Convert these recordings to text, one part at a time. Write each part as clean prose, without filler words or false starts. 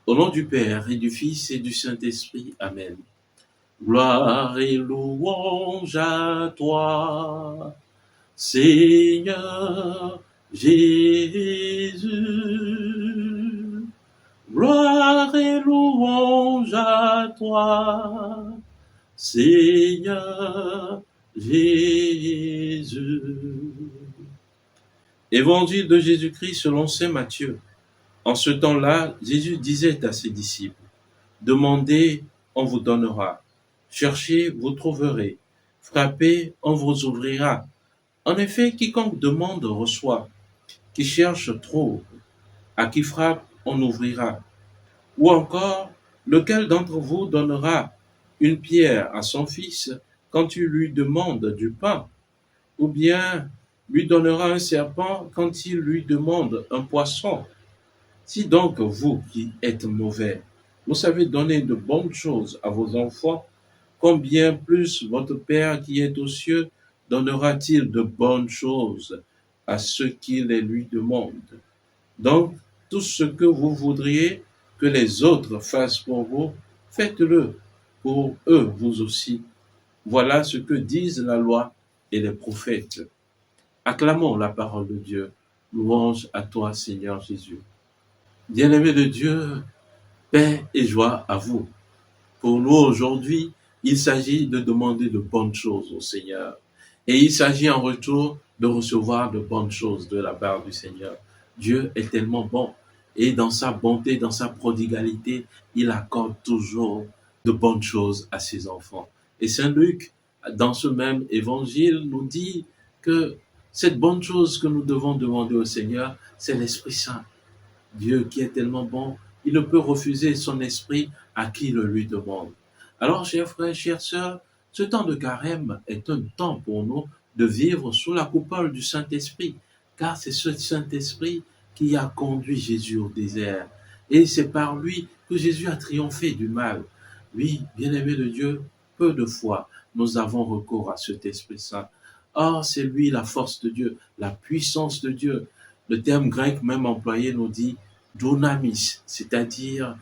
Au nom du Père et du Fils et du Saint-Esprit. Amen. Gloire et louange à toi, Seigneur Jésus. Gloire et louange à toi, Seigneur Jésus. Évangile de Jésus-Christ selon saint Matthieu. En ce temps-là, Jésus disait à ses disciples, « Demandez, on vous donnera. Cherchez, vous trouverez. Frappez, on vous ouvrira. En effet, quiconque demande reçoit. Qui cherche trouve. À qui frappe, on ouvrira. Ou encore, lequel d'entre vous donnera une pierre à son fils quand il lui demande du pain? Ou bien lui donnera un serpent quand il lui demande un poisson? Si donc vous qui êtes mauvais, vous savez donner de bonnes choses à vos enfants, combien plus votre Père qui est aux cieux donnera-t-il de bonnes choses à ceux qui les lui demandent? Donc, tout ce que vous voudriez que les autres fassent pour vous, faites-le pour eux vous aussi. Voilà ce que disent la loi et les prophètes. Acclamons la parole de Dieu. Louange à toi, Seigneur Jésus. Bien-aimés de Dieu, paix et joie à vous. Pour nous aujourd'hui, il s'agit de demander de bonnes choses au Seigneur. Et il s'agit en retour de recevoir de bonnes choses de la part du Seigneur. Dieu est tellement bon. Et dans sa bonté, dans sa prodigalité, il accorde toujours de bonnes choses à ses enfants. Et Saint Luc, dans ce même évangile, nous dit que cette bonne chose que nous devons demander au Seigneur, c'est l'Esprit Saint. Dieu qui est tellement bon, il ne peut refuser son esprit à qui le lui demande. Alors, chers frères, chères sœurs, ce temps de carême est un temps pour nous de vivre sous la coupole du Saint-Esprit, car c'est ce Saint-Esprit qui a conduit Jésus au désert. Et c'est par lui que Jésus a triomphé du mal. Oui, bien-aimés de Dieu, peu de fois nous avons recours à cet Esprit Saint. Or, c'est lui la force de Dieu, la puissance de Dieu. Le terme grec même employé nous dit dunamis, c'est-à-dire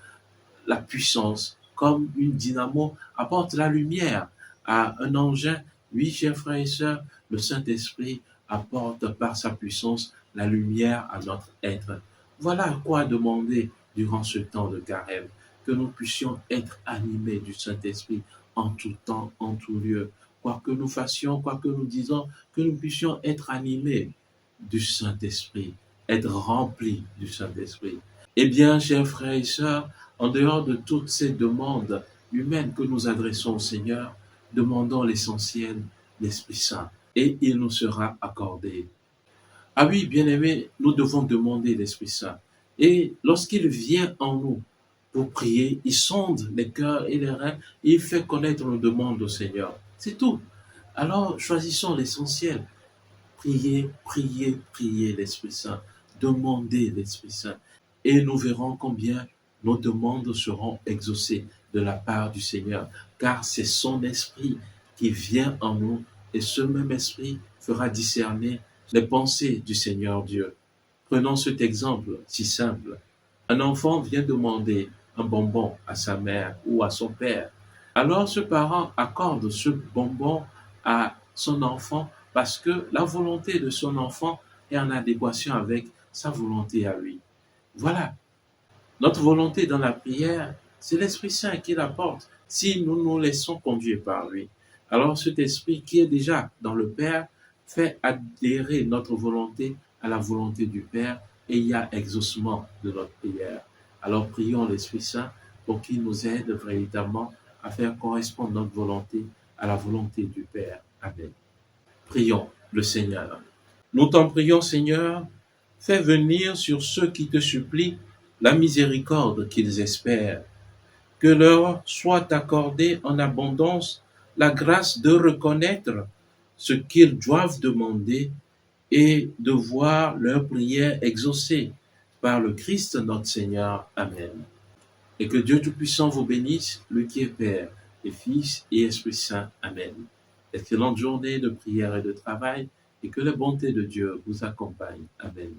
la puissance, comme une dynamo apporte la lumière à un engin. Oui, chers frères et sœurs, le Saint-Esprit apporte par sa puissance la lumière à notre être. Voilà à quoi demander durant ce temps de carême, que nous puissions être animés du Saint-Esprit en tout temps, en tout lieu. Quoi que nous fassions, quoi que nous disons, que nous puissions être animés du Saint-Esprit, être remplis du Saint-Esprit. Eh bien, chers frères et sœurs, en dehors de toutes ces demandes humaines que nous adressons au Seigneur, demandons l'essentiel, l'Esprit Saint, et il nous sera accordé. Ah oui, bien-aimés, nous devons demander l'Esprit Saint. Et lorsqu'il vient en nous pour prier, il sonde les cœurs et les reins, et il fait connaître nos demandes au Seigneur. C'est tout. Alors, choisissons l'essentiel. Priez, priez, priez l'Esprit Saint. Demandez l'Esprit Saint. Et nous verrons combien nos demandes seront exaucées de la part du Seigneur, car c'est son Esprit qui vient en nous, et ce même Esprit fera discerner les pensées du Seigneur Dieu. Prenons cet exemple si simple. Un enfant vient demander un bonbon à sa mère ou à son père. Alors ce parent accorde ce bonbon à son enfant parce que la volonté de son enfant est en adéquation avec sa volonté à lui. Voilà. Notre volonté dans la prière, c'est l'Esprit Saint qui l'apporte si nous nous laissons conduire par lui. Alors cet Esprit qui est déjà dans le Père fait adhérer notre volonté à la volonté du Père et il y a exaucement de notre prière. Alors prions l'Esprit Saint pour qu'il nous aide véritablement à faire correspondre notre volonté à la volonté du Père. Amen. Prions le Seigneur. Nous t'en prions, Seigneur, fais venir sur ceux qui te supplient la miséricorde qu'ils espèrent, que leur soit accordée en abondance la grâce de reconnaître ce qu'ils doivent demander et de voir leurs prières exaucées par le Christ notre Seigneur. Amen. Et que Dieu Tout-Puissant vous bénisse, lui qui est Père et Fils et Esprit Saint. Amen. Excellente journée de prière et de travail, et que la bonté de Dieu vous accompagne. Amen.